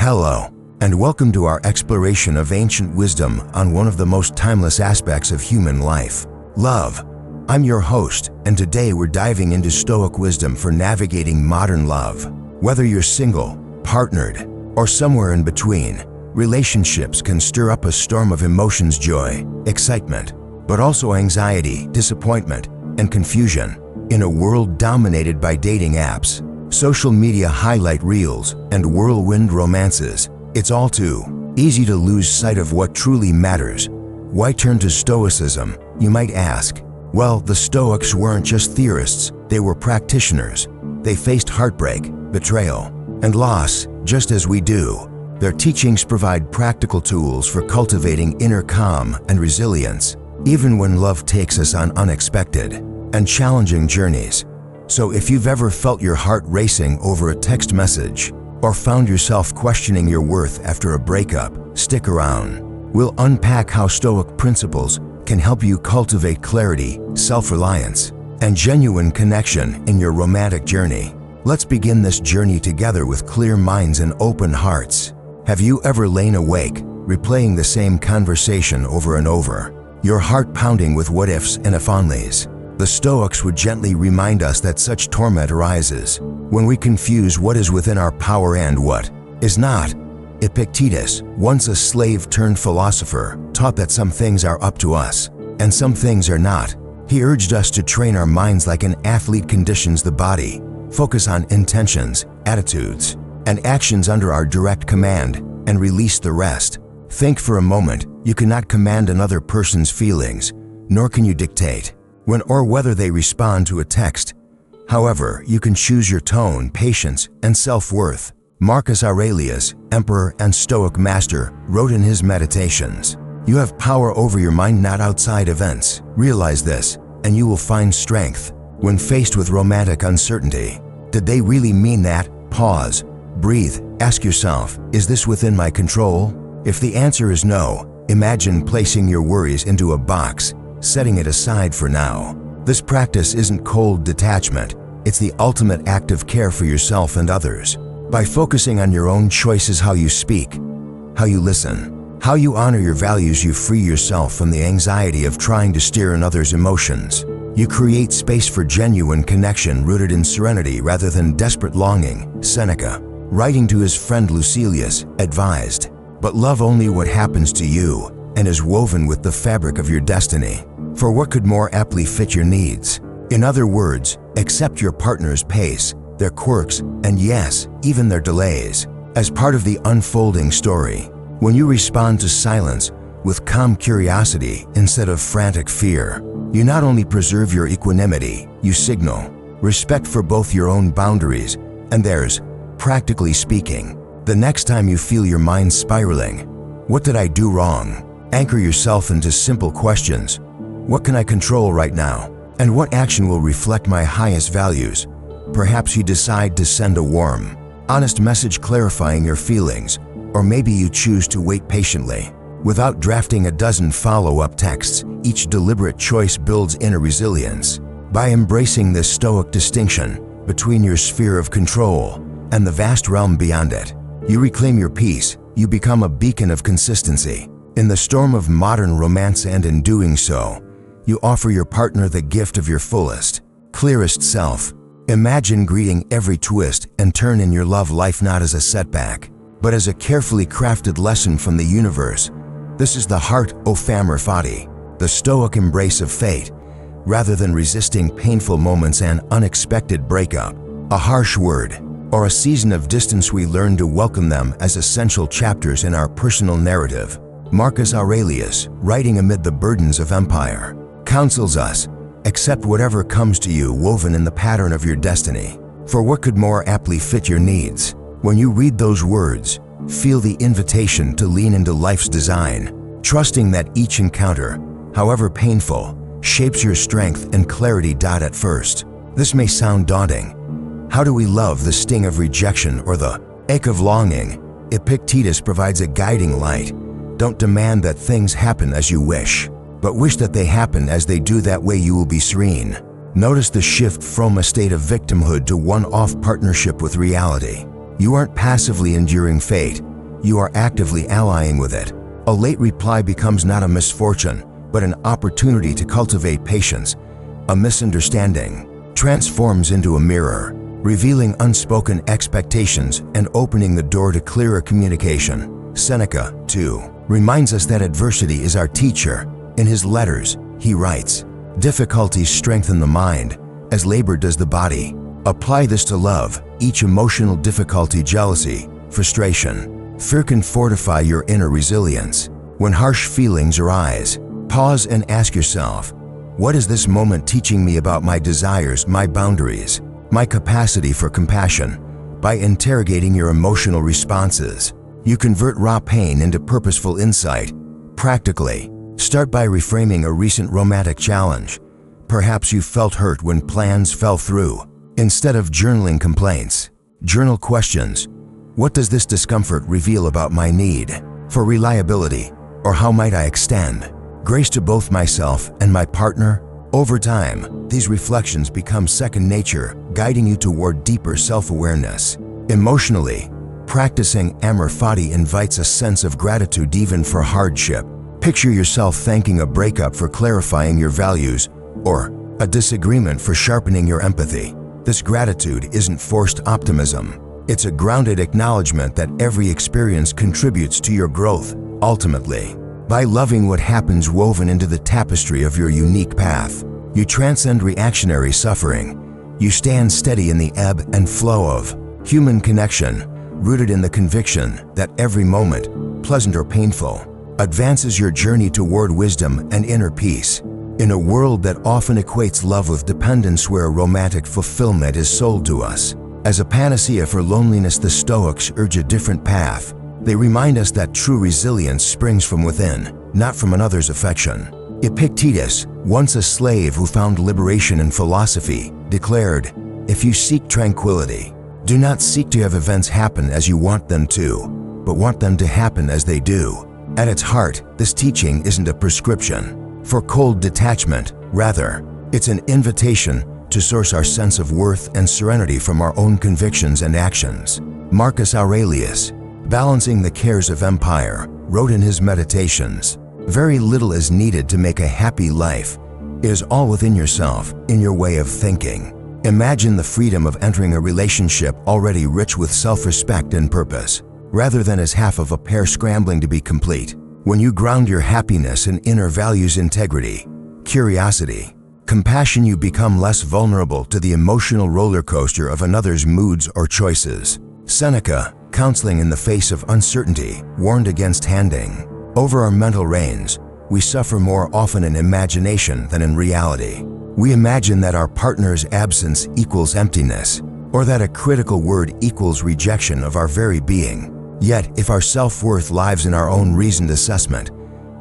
Hello, and welcome to our exploration of ancient wisdom on one of the most timeless aspects of human life, love. I'm your host, and today we're diving into Stoic wisdom for navigating modern love. Whether you're single, partnered, or somewhere in between, relationships can stir up a storm of emotions: joy, excitement, but also anxiety, disappointment, and confusion. In a world dominated by dating apps, social media highlight reels, and whirlwind romances, it's all too easy to lose sight of what truly matters. Why turn to Stoicism, you might ask? Well, the Stoics weren't just theorists, they were practitioners. They faced heartbreak, betrayal, and loss just as we do. Their teachings provide practical tools for cultivating inner calm and resilience, even when love takes us on unexpected and challenging journeys. So if you've ever felt your heart racing over a text message or found yourself questioning your worth after a breakup, stick around. We'll unpack how Stoic principles can help you cultivate clarity, self-reliance, and genuine connection in your romantic journey. Let's begin this journey together with clear minds and open hearts. Have you ever lain awake, replaying the same conversation over and over, your heart pounding with what-ifs and if-onlys? The Stoics would gently remind us that such torment arises when we confuse what is within our power and what is not. Epictetus, once a slave-turned-philosopher, taught that some things are up to us and some things are not. He urged us to train our minds like an athlete conditions the body, focus on intentions, attitudes, and actions under our direct command, and release the rest. Think for a moment. You cannot command another person's feelings, nor can you dictate when or whether they respond to a text. However, you can choose your tone, patience, and self-worth. Marcus Aurelius, emperor and Stoic master, wrote in his Meditations, "You have power over your mind, not outside events. Realize this, and you will find strength." When faced with romantic uncertainty, did they really mean that? Pause, breathe, ask yourself, is this within my control? If the answer is no, imagine placing your worries into a box, setting it aside for now. This practice isn't cold detachment, it's the ultimate act of care for yourself and others. By focusing on your own choices, how you speak, how you listen, how you honor your values, you free yourself from the anxiety of trying to steer another's emotions. You create space for genuine connection rooted in serenity rather than desperate longing. Seneca, writing to his friend Lucilius, advised, "But love only what happens to you and is woven with the fabric of your destiny. For what could more aptly fit your needs?" In other words, accept your partner's pace, their quirks, and yes, even their delays, as part of the unfolding story. When you respond to silence with calm curiosity instead of frantic fear, you not only preserve your equanimity, you signal respect for both your own boundaries and theirs. Practically speaking, the next time you feel your mind spiraling, "What did I do wrong?" anchor yourself into simple questions. What can I control right now? And what action will reflect my highest values? Perhaps you decide to send a warm, honest message clarifying your feelings, or maybe you choose to wait patiently. Without drafting a dozen follow-up texts, each deliberate choice builds inner resilience. By embracing this Stoic distinction between your sphere of control and the vast realm beyond it, you reclaim your peace, you become a beacon of consistency in the storm of modern romance, and in doing so, you offer your partner the gift of your fullest, clearest self. Imagine greeting every twist and turn in your love life not as a setback, but as a carefully crafted lesson from the universe. This is the heart, O Amor Fati, the Stoic embrace of fate. Rather than resisting painful moments and unexpected breakup, a harsh word, or a season of distance, we learn to welcome them as essential chapters in our personal narrative. Marcus Aurelius, writing amid the burdens of empire, counsels us, accept whatever comes to you woven in the pattern of your destiny. For what could more aptly fit your needs? When you read those words, feel the invitation to lean into life's design, trusting that each encounter, however painful, shapes your strength and clarity. At first, this may sound daunting. How do we love the sting of rejection or the ache of longing? Epictetus provides a guiding light. Don't demand that things happen as you wish, but wish that they happen as they do. That way you will be serene. Notice the shift from a state of victimhood to one-off partnership with reality. You aren't passively enduring fate, you are actively allying with it. A late reply becomes not a misfortune, but an opportunity to cultivate patience. A misunderstanding transforms into a mirror, revealing unspoken expectations and opening the door to clearer communication. Seneca, too, reminds us that adversity is our teacher. In his letters, he writes, "Difficulties strengthen the mind, as labor does the body." Apply this to love. Each emotional difficulty, jealousy, frustration, fear can fortify your inner resilience. When harsh feelings arise, pause and ask yourself, what is this moment teaching me about my desires, my boundaries, my capacity for compassion? By interrogating your emotional responses, you convert raw pain into purposeful insight. Practically, start by reframing a recent romantic challenge. Perhaps you felt hurt when plans fell through. Instead of journaling complaints, journal questions. What does this discomfort reveal about my need for reliability? Or how might I extend grace to both myself and my partner? Over time, these reflections become second nature, guiding you toward deeper self-awareness. Emotionally, practicing Amor Fati invites a sense of gratitude even for hardship. Picture yourself thanking a breakup for clarifying your values, or a disagreement for sharpening your empathy. This gratitude isn't forced optimism. It's a grounded acknowledgement that every experience contributes to your growth. Ultimately, by loving what happens woven into the tapestry of your unique path, you transcend reactionary suffering. You stand steady in the ebb and flow of human connection, rooted in the conviction that every moment, pleasant or painful, advances your journey toward wisdom and inner peace. In a world that often equates love with dependence, where romantic fulfillment is sold to us as a panacea for loneliness, the Stoics urge a different path. They remind us that true resilience springs from within, not from another's affection. Epictetus, once a slave who found liberation in philosophy, declared, "If you seek tranquility, do not seek to have events happen as you want them to, but want them to happen as they do." At its heart, this teaching isn't a prescription for cold detachment. Rather, it's an invitation to source our sense of worth and serenity from our own convictions and actions. Marcus Aurelius, balancing the cares of empire, wrote in his Meditations, "Very little is needed to make a happy life. It is all within yourself, in your way of thinking." Imagine the freedom of entering a relationship already rich with self-respect and purpose, rather than as half of a pair scrambling to be complete. When you ground your happiness in inner values, integrity, curiosity, compassion, you become less vulnerable to the emotional roller coaster of another's moods or choices. Seneca, counseling in the face of uncertainty, warned against handing over our mental reins. We suffer more often in imagination than in reality. We imagine that our partner's absence equals emptiness, or that a critical word equals rejection of our very being. Yet, if our self-worth lies in our own reasoned assessment,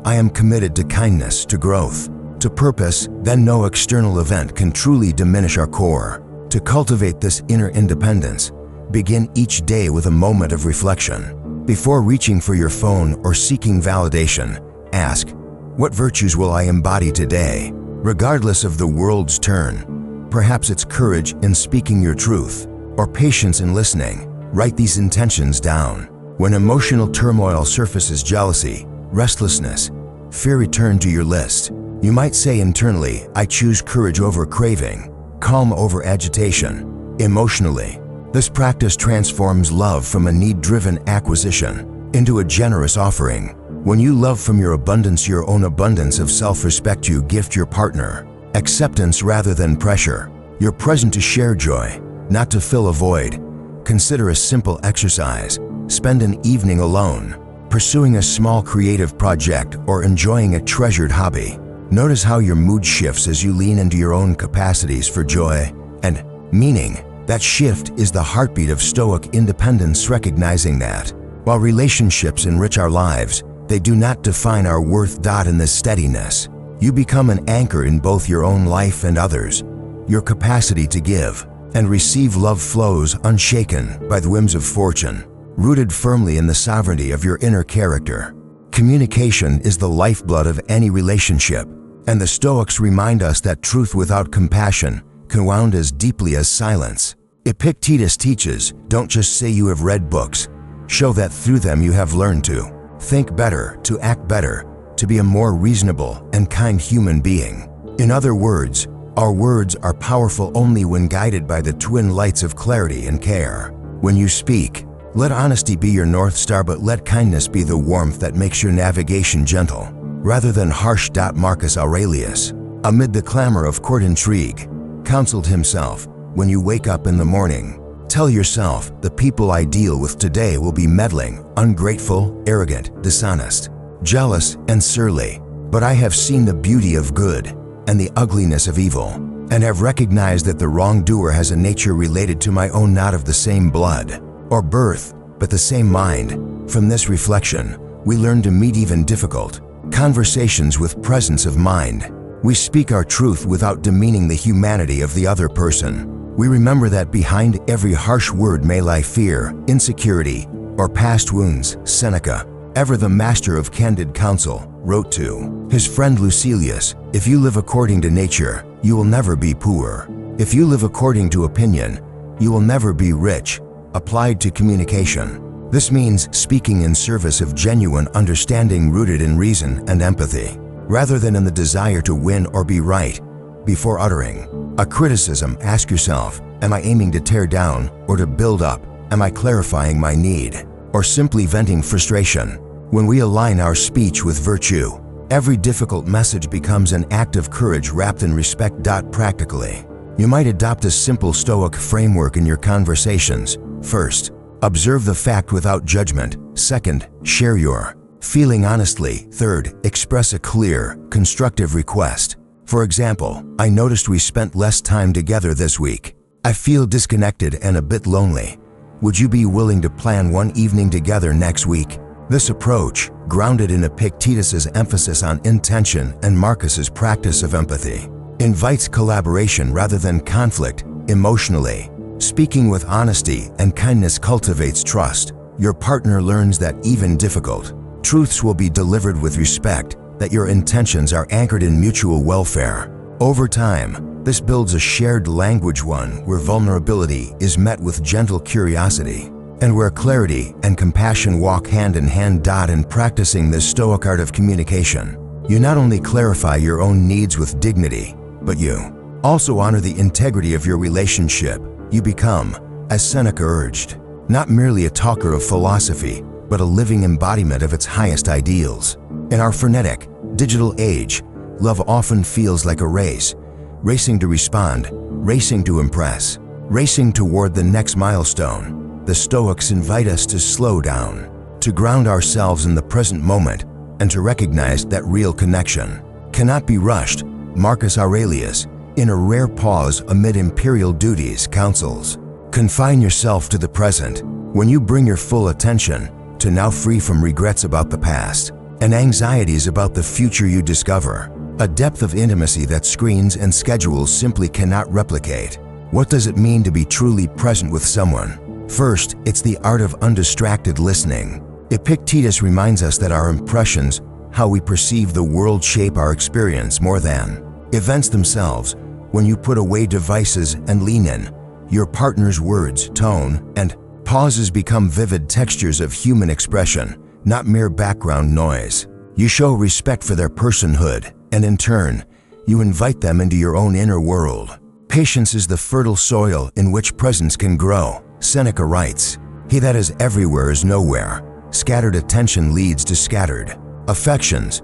"I am committed to kindness, to growth, to purpose," then no external event can truly diminish our core. To cultivate this inner independence, begin each day with a moment of reflection. Before reaching for your phone or seeking validation, ask, what virtues will I embody today? Regardless of the world's turn, perhaps it's courage in speaking your truth, or patience in listening. Write these intentions down. When emotional turmoil surfaces, jealousy, restlessness, fear, return to your list. You might say internally, "I choose courage over craving, calm over agitation." Emotionally, this practice transforms love from a need-driven acquisition into a generous offering. When you love from your abundance, your own abundance of self-respect, you gift your partner acceptance rather than pressure. You're present to share joy, not to fill a void. Consider a simple exercise. Spend an evening alone, pursuing a small creative project or enjoying a treasured hobby. Notice how your mood shifts as you lean into your own capacities for joy and meaning. That shift is the heartbeat of Stoic independence, recognizing that while relationships enrich our lives, they do not define our worth. In this steadiness, you become an anchor in both your own life and others. Your capacity to give and receive love flows unshaken by the whims of fortune, rooted firmly in the sovereignty of your inner character. Communication is the lifeblood of any relationship, and the Stoics remind us that truth without compassion can wound as deeply as silence. Epictetus teaches, don't just say you have read books, Show that through them you have learned to think better, to act better, to be a more reasonable and kind human being. In other words, our words are powerful only when guided by the twin lights of clarity and care. When you speak, let honesty be your North Star, but let kindness be the warmth that makes your navigation gentle, rather than harsh. Marcus Aurelius, amid the clamor of court intrigue, counseled himself, when you wake up in the morning, tell yourself, the people I deal with today will be meddling, ungrateful, arrogant, dishonest, jealous, and surly. But I have seen the beauty of good and the ugliness of evil, and have recognized that the wrongdoer has a nature related to my own, not of the same blood or birth, but the same mind. From this reflection, we learn to meet even difficult conversations with presence of mind. We speak our truth without demeaning the humanity of the other person. We remember that behind every harsh word may lie fear, insecurity, or past wounds. Seneca, ever the master of candid counsel, wrote to his friend Lucilius, "If you live according to nature, you will never be poor. If you live according to opinion, you will never be rich." Applied to communication, this means speaking in service of genuine understanding rooted in reason and empathy, rather than in the desire to win or be right. Before uttering a criticism, ask yourself, am I aiming to tear down or to build up? Am I clarifying my need or simply venting frustration? When we align our speech with virtue, every difficult message becomes an act of courage wrapped in respect. Practically, you might adopt a simple Stoic framework in your conversations. First, observe the fact without judgment. Second, share your feeling honestly. Third, express a clear, constructive request. For example, I noticed we spent less time together this week. I feel disconnected and a bit lonely. Would you be willing to plan one evening together next week? This approach, grounded in Epictetus's emphasis on intention and Marcus's practice of empathy, invites collaboration rather than conflict. Emotionally, speaking with honesty and kindness cultivates trust. Your partner learns that even difficult truths will be delivered with respect, that your intentions are anchored in mutual welfare. Over time, this builds a shared language, one where vulnerability is met with gentle curiosity, and where clarity and compassion walk hand in hand. In practicing this Stoic art of communication, you not only clarify your own needs with dignity, but you also honor the integrity of your relationship. You become, as Seneca urged, not merely a talker of philosophy, but a living embodiment of its highest ideals. In our frenetic, digital age, love often feels like a race, racing to respond, racing to impress, racing toward the next milestone. The Stoics invite us to slow down, to ground ourselves in the present moment, and to recognize that real connection cannot be rushed. Marcus Aurelius, in a rare pause amid imperial duties, counsels, confine yourself to the present. When you bring your full attention to now, free from regrets about the past and anxieties about the future, you discover a depth of intimacy that screens and schedules simply cannot replicate. What does it mean to be truly present with someone? First, it's the art of undistracted listening. Epictetus reminds us that our impressions, how we perceive the world, shape our experience more than events themselves. When you put away devices and lean in, your partner's words, tone, and pauses become vivid textures of human expression, not mere background noise. You show respect for their personhood, and in turn, you invite them into your own inner world. Patience is the fertile soil in which presence can grow. Seneca writes, "He that is everywhere is nowhere. Scattered attention leads to scattered affections."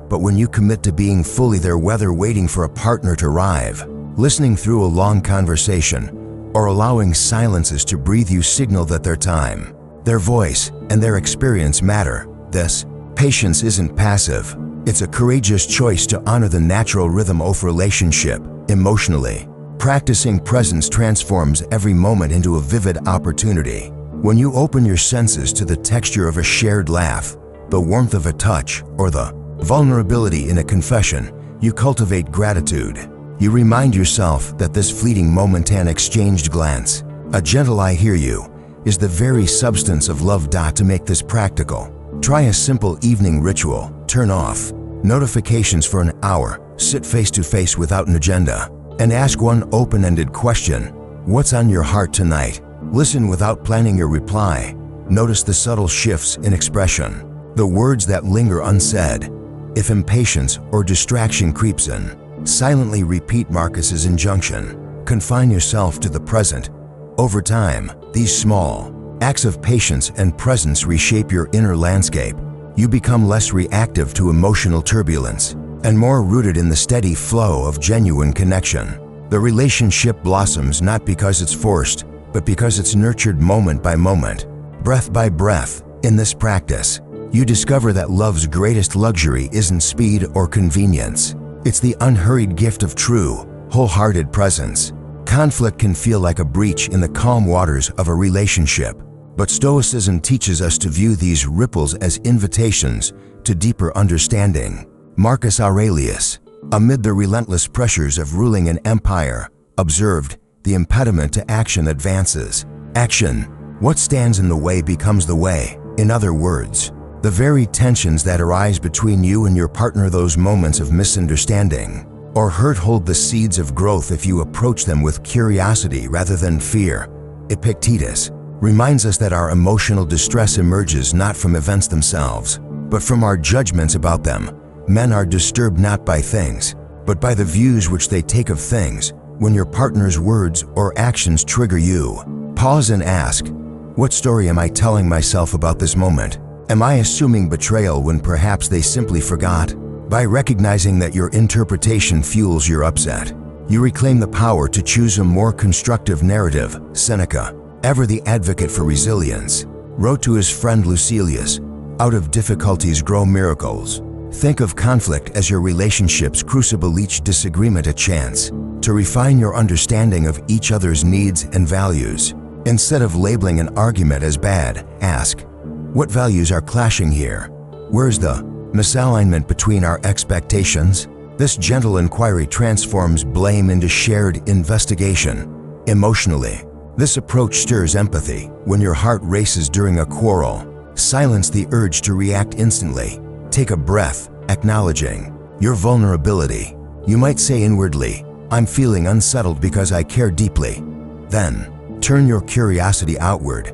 But when you commit to being fully there, whether waiting for a partner to arrive, listening through a long conversation, or allowing silences to breathe, you signal that their time, their voice, and their experience matter. This patience isn't passive. It's a courageous choice to honor the natural rhythm of relationship. Emotionally, practicing presence transforms every moment into a vivid opportunity. When you open your senses to the texture of a shared laugh, the warmth of a touch, or the vulnerability in a confession, you cultivate gratitude. You remind yourself that this fleeting, momentane exchanged glance, a gentle "I hear you," is the very substance of love. To make this practical, try a simple evening ritual. Turn off notifications for an hour, sit face to face without an agenda, and ask one open-ended question: what's on your heart tonight? Listen without planning your reply. Notice the subtle shifts in expression, the words that linger unsaid. If impatience or distraction creeps in, silently repeat Marcus's injunction. Confine yourself to the present. Over time, these small acts of patience and presence reshape your inner landscape. You become less reactive to emotional turbulence and more rooted in the steady flow of genuine connection. The relationship blossoms not because it's forced, but because it's nurtured moment by moment, breath by breath. In this practice, you discover that love's greatest luxury isn't speed or convenience. It's the unhurried gift of true, wholehearted presence. Conflict can feel like a breach in the calm waters of a relationship, but Stoicism teaches us to view these ripples as invitations to deeper understanding. Marcus Aurelius, amid the relentless pressures of ruling an empire, observed, "The impediment to action advances. Action. What stands in the way becomes the way." In other words, the very tensions that arise between you and your partner, those moments of misunderstanding or hurt, hold the seeds of growth if you approach them with curiosity rather than fear. Epictetus reminds us that our emotional distress emerges not from events themselves, but from our judgments about them. Men are disturbed not by things, but by the views which they take of things. When your partner's words or actions trigger you, pause and ask, what story am I telling myself about this moment? Am I assuming betrayal when perhaps they simply forgot? By recognizing that your interpretation fuels your upset, you reclaim the power to choose a more constructive narrative. Seneca, ever the advocate for resilience, wrote to his friend Lucilius, "Out of difficulties grow miracles." Think of conflict as your relationship's crucible, each disagreement a chance to refine your understanding of each other's needs and values. Instead of labeling an argument as bad, ask, what values are clashing here? Where's the misalignment between our expectations? This gentle inquiry transforms blame into shared investigation. Emotionally, this approach stirs empathy. When your heart races during a quarrel, silence the urge to react instantly. Take a breath, acknowledging your vulnerability. You might say inwardly, "I'm feeling unsettled because I care deeply." Then, turn your curiosity outward.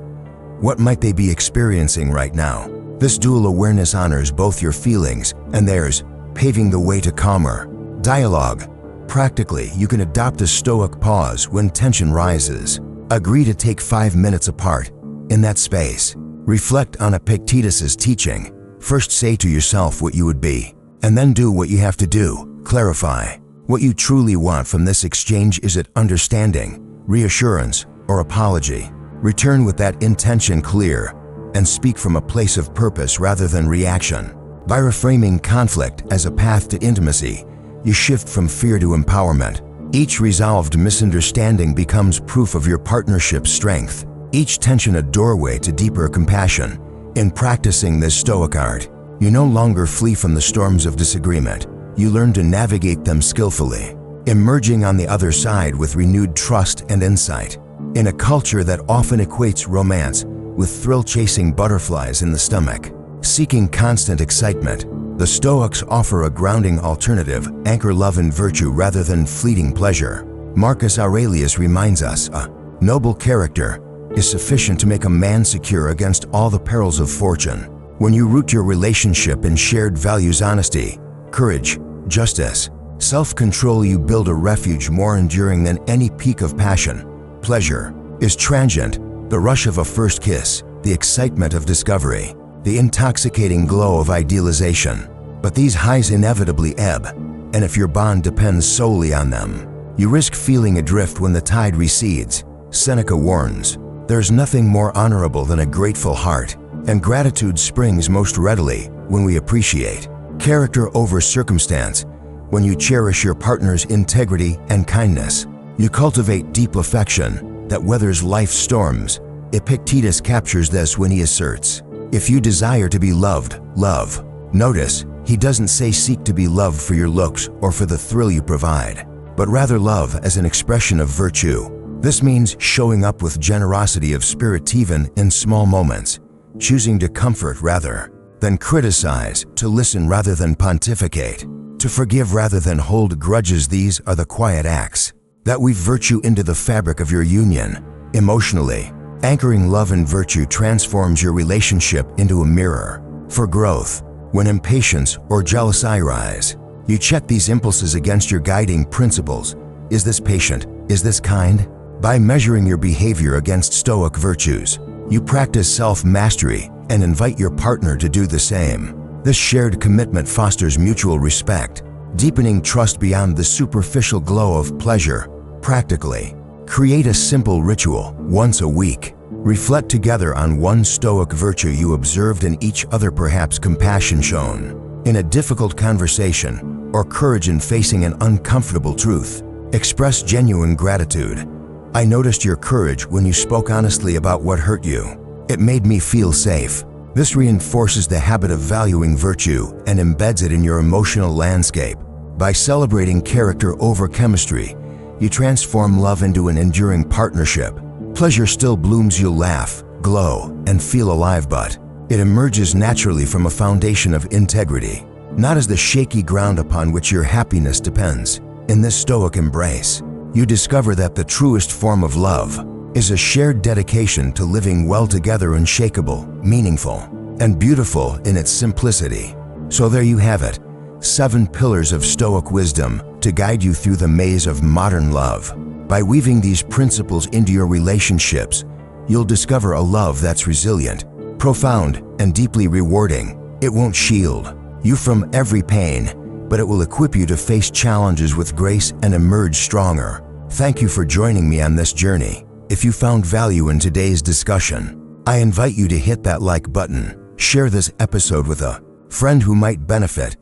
What might they be experiencing right now? This dual awareness honors both your feelings and theirs, paving the way to calmer dialogue. Practically, you can adopt a Stoic pause when tension rises. Agree to take 5 minutes apart. In that space, reflect on Epictetus's teaching. First, say to yourself what you would be, and then do what you have to do. Clarify what you truly want from this exchange. Is it understanding, reassurance, or apology? Return with that intention clear and speak from a place of purpose rather than reaction. By reframing conflict as a path to intimacy, you shift from fear to empowerment. Each resolved misunderstanding becomes proof of your partnership's strength, each tension a doorway to deeper compassion. In practicing this Stoic art, you no longer flee from the storms of disagreement. You learn to navigate them skillfully, emerging on the other side with renewed trust and insight. In a culture that often equates romance with thrill-chasing butterflies in the stomach, seeking constant excitement, the Stoics offer a grounding alternative. Anchor love in virtue rather than fleeting pleasure. Marcus Aurelius reminds us, a noble character is sufficient to make a man secure against all the perils of fortune. When you root your relationship in shared values, honesty, courage, justice, self-control, you build a refuge more enduring than any peak of passion. Pleasure is transient, the rush of a first kiss, the excitement of discovery, the intoxicating glow of idealization. But these highs inevitably ebb, and if your bond depends solely on them, you risk feeling adrift when the tide recedes. Seneca warns, there's nothing more honorable than a grateful heart, and gratitude springs most readily when we appreciate character over circumstance. When you cherish your partner's integrity and kindness, you cultivate deep affection that weathers life's storms. Epictetus captures this when he asserts, if you desire to be loved, love. Notice, he doesn't say seek to be loved for your looks or for the thrill you provide, but rather love as an expression of virtue. This means showing up with generosity of spirit even in small moments, choosing to comfort rather than criticize, to listen rather than pontificate, to forgive rather than hold grudges. These are the quiet acts that weave virtue into the fabric of your union. Emotionally, Anchoring love and virtue transforms your relationship into a mirror. For growth, when impatience or jealousy rise, you check these impulses against your guiding principles. Is this patient? Is this kind? By measuring your behavior against Stoic virtues, you practice self-mastery and invite your partner to do the same. This shared commitment fosters mutual respect, deepening trust beyond the superficial glow of pleasure. Practically, create a simple ritual once a week. Reflect together on one Stoic virtue you observed in each other, perhaps compassion shown in a difficult conversation or courage in facing an uncomfortable truth. Express genuine gratitude. I noticed your courage when you spoke honestly about what hurt you. It made me feel safe. This reinforces the habit of valuing virtue and embeds it in your emotional landscape. By celebrating character over chemistry, you transform love into an enduring partnership. Pleasure still blooms, you'll laugh, glow, and feel alive, but it emerges naturally from a foundation of integrity, not as the shaky ground upon which your happiness depends. In this Stoic embrace, you discover that the truest form of love is a shared dedication to living well together, unshakable, meaningful, and beautiful in its simplicity. So there you have it, 7 pillars of Stoic wisdom to guide you through the maze of modern love. By weaving these principles into your relationships, you'll discover a love that's resilient, profound, and deeply rewarding. It won't shield you from every pain, but it will equip you to face challenges with grace and emerge stronger. Thank you for joining me on this journey. If you found value in today's discussion, I invite you to hit that like button, share this episode with a friend who might benefit,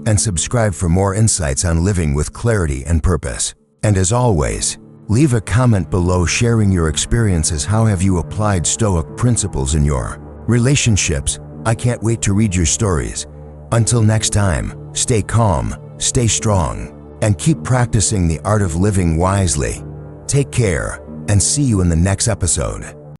and subscribe for more insights on living with clarity and purpose. And as always, leave a comment below sharing your experiences. How have you applied Stoic principles in your relationships? I can't wait to read your stories. Until next time, stay calm, stay strong, and keep practicing the art of living wisely. Take care, and see you in the next episode.